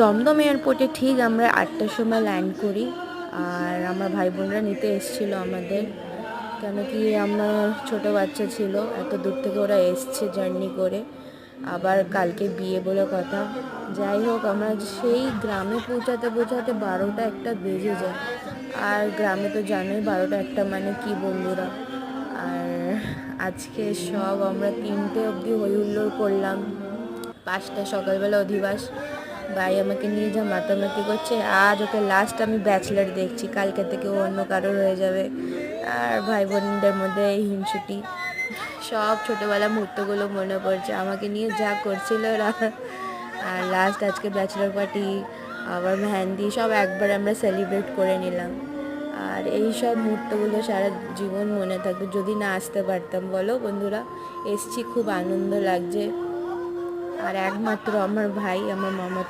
দমদম এয়ারপোর্টে ঠিক আমরা 8টার সময় ল্যান্ড করি। আর আমার ভাই বোনরা নিতে এসেছিলো আমাদের, কেন কি আমার ছোট বাচ্চা ছিল, এত দূর থেকে ওরা এসছে জার্নি করে, আবার কালকে বিয়ে বলে কথা। যাই হোক, আমরা সেই গ্রামে পৌঁছাতে পৌঁছাতে 12টা 1টা বেজে যায়। আর গ্রামে তো জানোই 12টা 1টা মানে কি বন্ধুরা। আর আজকে সব আমরা 3টে অবধি হই হুল্লোড় করলাম। 5টা সকালবেলা অধিবাস। ভাই আমাকে নিয়ে যা মাতামাতি করছে, আজ ওকে লাস্ট আমি ব্যাচলার দেখছি, কালকে থেকে ও অন্য কারোর হয়ে যাবে। আর ভাই বোনদের মধ্যে এই হিংসুটি, সব ছোটোবেলার মুহূর্তগুলো মনে পড়ছে, আমাকে নিয়ে যা করছিল ওরা। আর লাস্ট আজকে ব্যাচলার পার্টি, আবার মেহেন্দি, সব একবার আমরা সেলিব্রেট করে নিলাম। আর এই সব মুহূর্তগুলো সারা জীবন মনে থাকবে, যদি না আসতে পারতাম বলো বন্ধুরা। এসছি, খুব আনন্দ লাগছে। আর একমাত্র আমার ভাই, আমার মামা